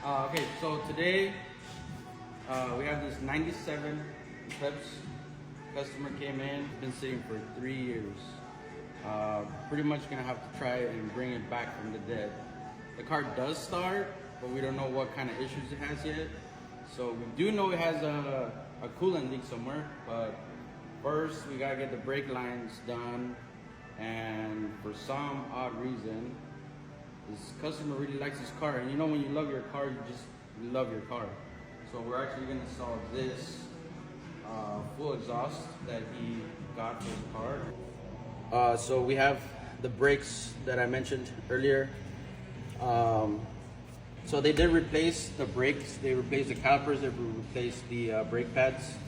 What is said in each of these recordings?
Okay, so today we have this 97 Eclipse. Customer came in, been sitting for 3 years. Pretty much gonna have to try and bring it back from the dead. The car does start, but we don't know what kind of issues it has yet. So we do know it has a coolant leak somewhere, but first we gotta get the brake lines done. And for some odd reason, this customer really likes his car. And you know when you love your car, you just love your car. So we're actually gonna install this full exhaust that he got for his car. So we have the brakes that I mentioned earlier. So they did replace the brakes, they replaced the calipers, they replaced the brake pads.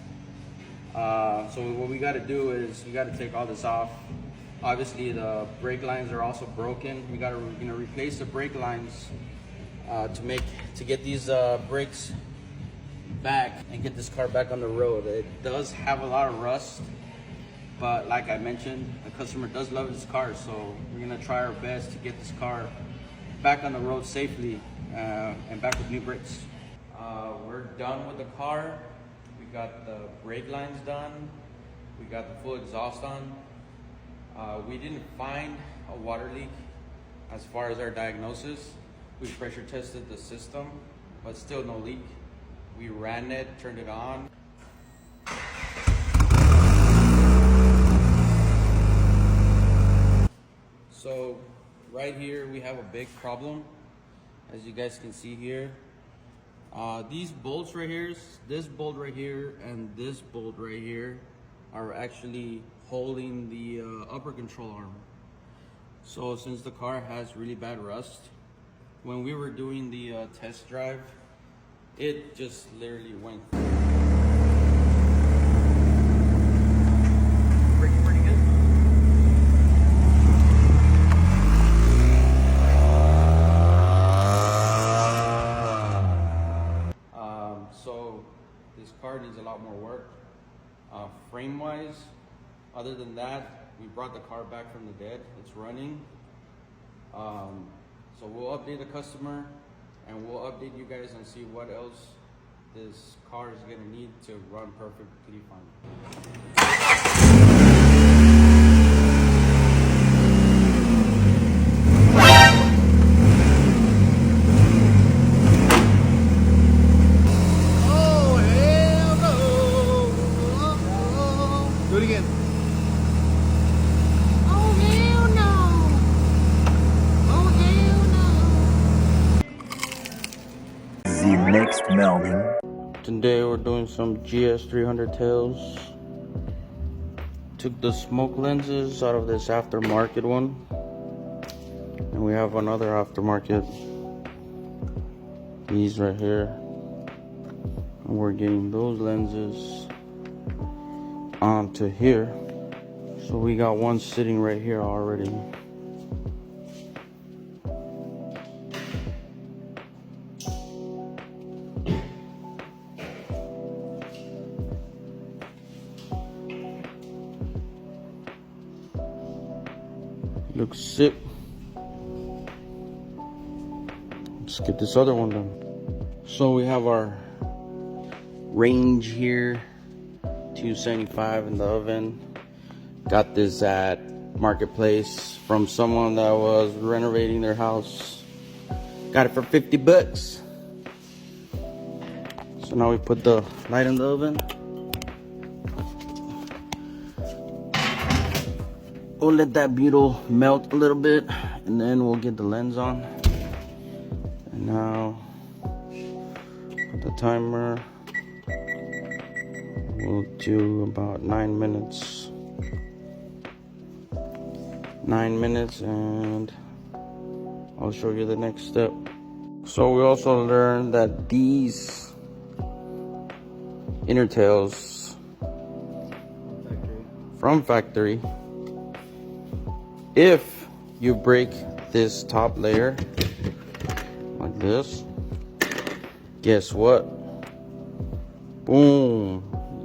So what we gotta do is we gotta take all this off. Obviously the brake lines are also broken. We're gonna replace the brake lines to get these brakes back and get this car back on the road. It does have a lot of rust, but like I mentioned, the customer does love his car, so we're gonna try our best to get this car back on the road safely and back with new brakes. We're done with the car. We got the brake lines done. We got the full exhaust on. We didn't find a water leak as far as our diagnosis. We pressure tested the system, but still no leak. We ran it, turned it on. So right here we have a big problem, as you guys can see here. These bolts right here, this bolt right here and this bolt right here are actually holding the upper control arm. So since the car has really bad rust, when we were doing the test drive, it just literally went. Pretty good. So this car needs a lot more work. Frame wise, other than that, we brought the car back from the dead. It's running. So we'll update the customer and we'll update you guys and see what else this car is gonna need to run perfectly fine. Oh, hell no. Do it again. Oh hell no! Oh hell no! The next Melvin. Today we're doing some GS300 tails. Took the smoke lenses out of this aftermarket one. And we have another aftermarket. These right here. And we're getting those lenses onto here. So we got one sitting right here already. Looks sick. Let's get this other one done. So we have our range here, 275 in the oven. Got this at Marketplace from someone that was renovating their house. Got it for 50 bucks. So now we put the light in the oven. We'll let that butyl melt a little bit and then we'll get the lens on. And now put the timer. We'll do about 9 minutes. 9 minutes and I'll show you the next step. So we also learned that these inner tails from factory, if you break this top layer like this, guess what? Boom,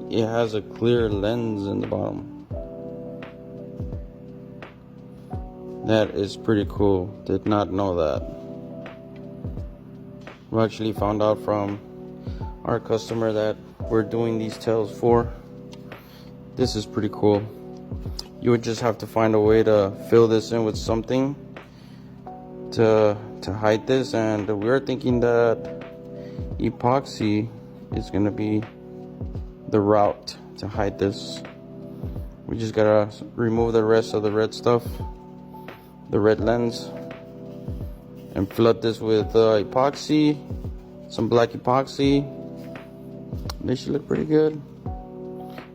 it has a clear lens in the bottom. That is pretty cool. Did not know that. We actually found out from our customer that we're doing these tails for. This is pretty cool. You would just have to find a way to fill this in with something to hide this, and we're thinking that epoxy is gonna be the route to hide this. We just gotta remove the rest of the red stuff, the red lens, and flood this with epoxy, some black epoxy. They should look pretty good.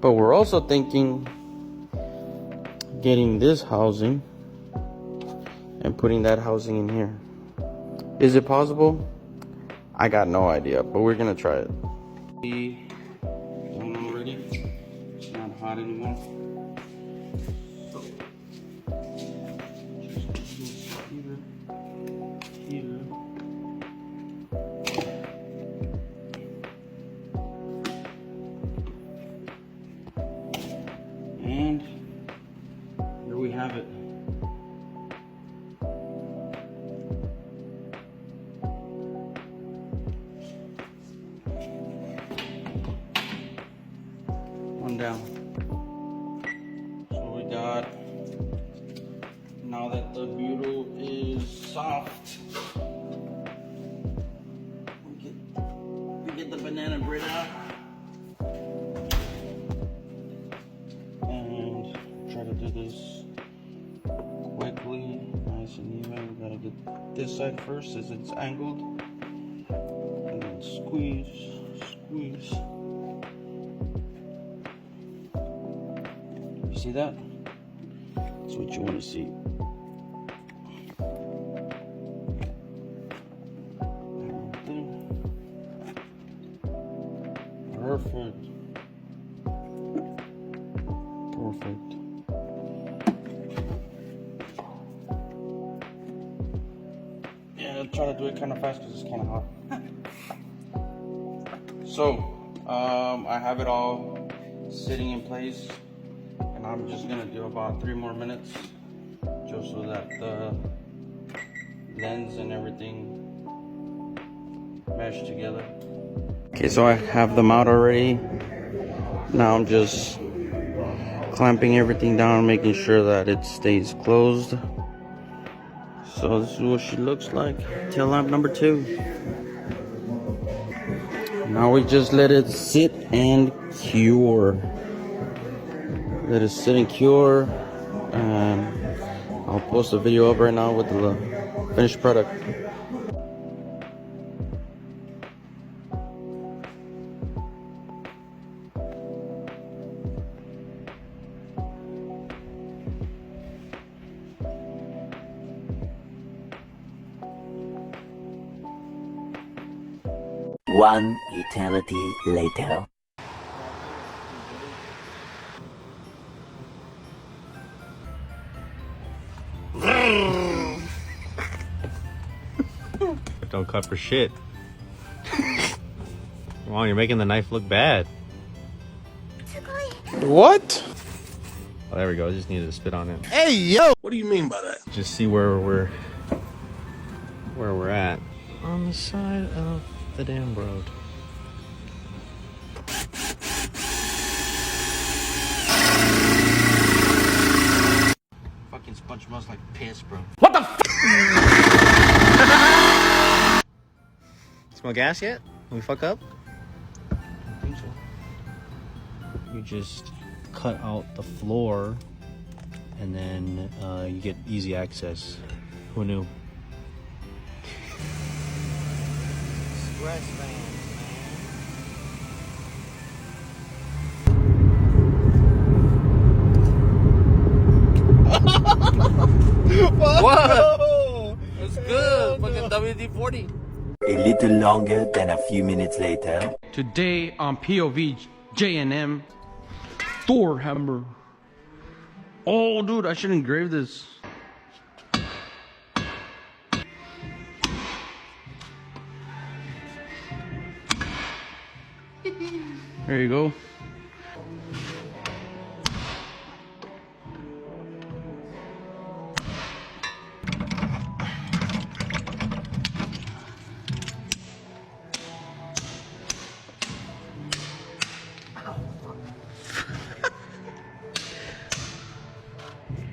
But we're also thinking getting this housing and putting that housing in here. Is it possible? I got no idea, but we're gonna try it. Done already. It's not hot anymore. So, just here. And here we have it. One down. So we got, now that the butyl is soft, we get the banana bread out and try to do this quickly, nice and even. We gotta get this side first as it's angled, and then squeeze. You see that? That's what you want to see. Perfect. Yeah, I'll try to do it kind of fast because it's kind of hot. So, I have it all sitting in place, and I'm just gonna do about 3 more minutes just so that the lens and everything mesh together. Okay, so I have them out already. Now I'm just clamping everything down, making sure that it stays closed. So this is what she looks like. Tail lamp number 2. Now we just let it sit and cure. Let it sit and cure, and I'll post a video up right now with the finished product. One eternity later. Don't cut for shit. Come on, you're making the knife look bad. What? Oh, there we go. I just needed to spit on it. Hey, yo! What do you mean by that? Just see where we're at on the side of the damn road. Fucking sponge smells like piss, bro. What the f? Smell gas yet? When we fuck up? I think so. You just cut out the floor, and then you get easy access. Who knew? Express van, man. What? It's good. Fucking WD-40. A little longer than a few minutes later. Today on POV J&M Thor hammer. Oh, dude, I should engrave this. There you go.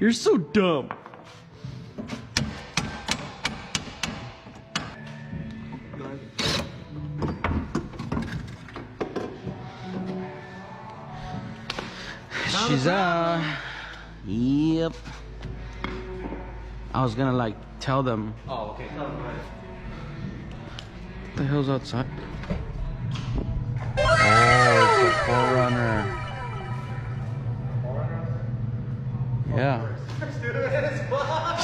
You're so dumb. She's yep. I was gonna like tell them. Oh, okay. What the hell's outside? Oh, it's a 4Runner. Yeah.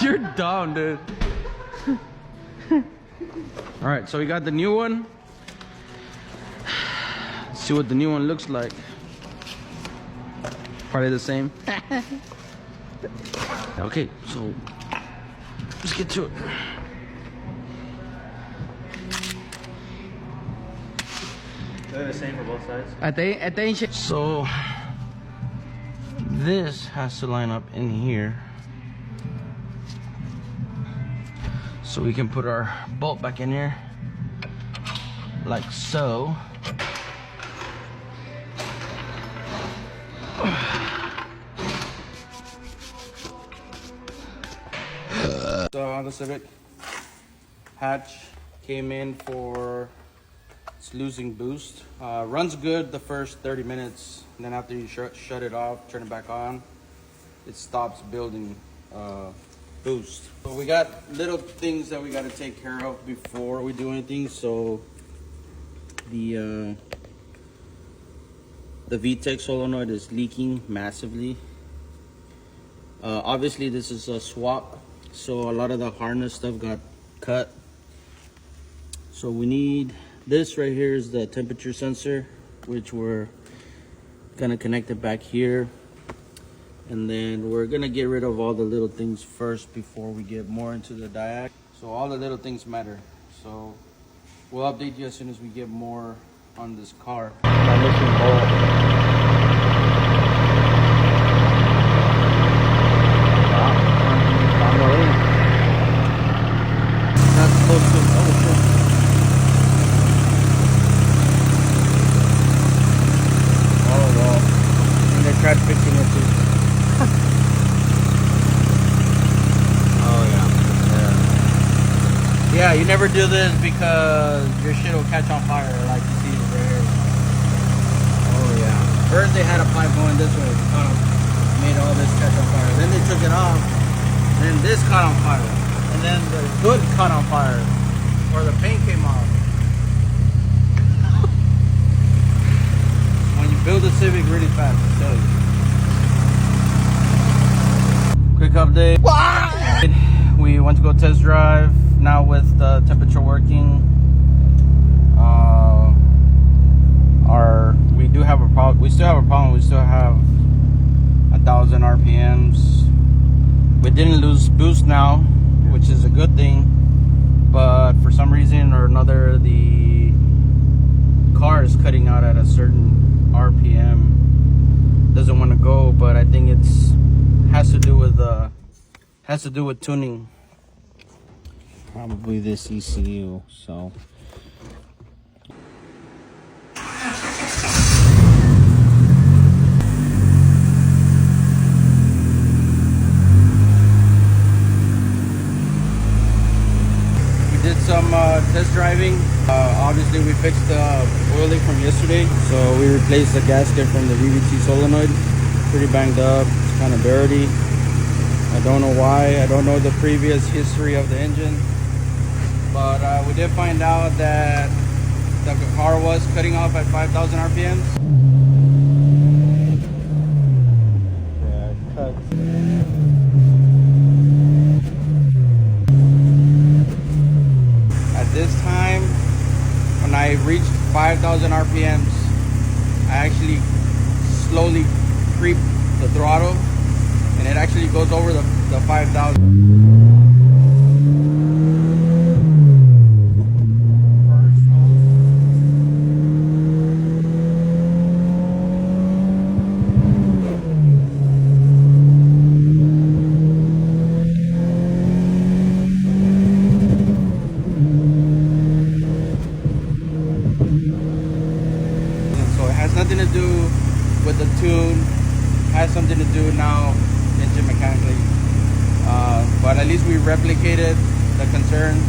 You're dumb, dude. All right, so we got the new one. Let's see what the new one looks like. Probably the same. Okay, so let's get to it. They're the same for both sides. Attention. So this has to line up in here, so we can put our bolt back in here, like so. So on the Civic, hatch came in for it's losing boost. Runs good the first 30 minutes, and then after you shut it off, turn it back on, it stops building boost. But we got little things that we got to take care of before we do anything. So the VTEC solenoid is leaking massively. Obviously this is a swap, so a lot of the harness stuff got cut. So we need this right here is the temperature sensor, which we're gonna connect it back here, and then we're gonna get rid of all the little things first before we get more into the diag. So all the little things matter. So we'll update you as soon as we get more on this car. Not supposed to. Oh shit. Oh well. And they tried fixing it too. Oh yeah. Yeah, you never do this because your shit will catch on fire, like you see right here. Oh yeah. First they had a pipe going this way, made all this catch on fire. Then they took it off, then this caught on fire, and then the hood caught on fire, or the paint came off. When you build a Civic really fast, I tell you. Quick update. We went to go test drive. Now with the temperature working, we do have a problem. We still have a problem. We still have 1,000 RPMs. We didn't lose boost now, which is a good thing. But for some reason or another, the car is cutting out at a certain RPM. Doesn't want to go, but I think has to do with tuning. Probably this ECU. So. Some test driving. Obviously we fixed the oil leak from yesterday, so we replaced the gasket from the VVT solenoid. Pretty banged up, it's kind of dirty. I don't know why. I don't know the previous history of the engine, but we did find out that the car was cutting off at 5,000 RPMs. Yeah, cut. This time, when I reached 5,000 RPMs, I actually slowly creep the throttle, and it actually goes over the 5,000. Nothing to do with the tune, has something to do now in it mechanically. But at least we replicated the concern,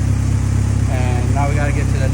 and now we gotta get to the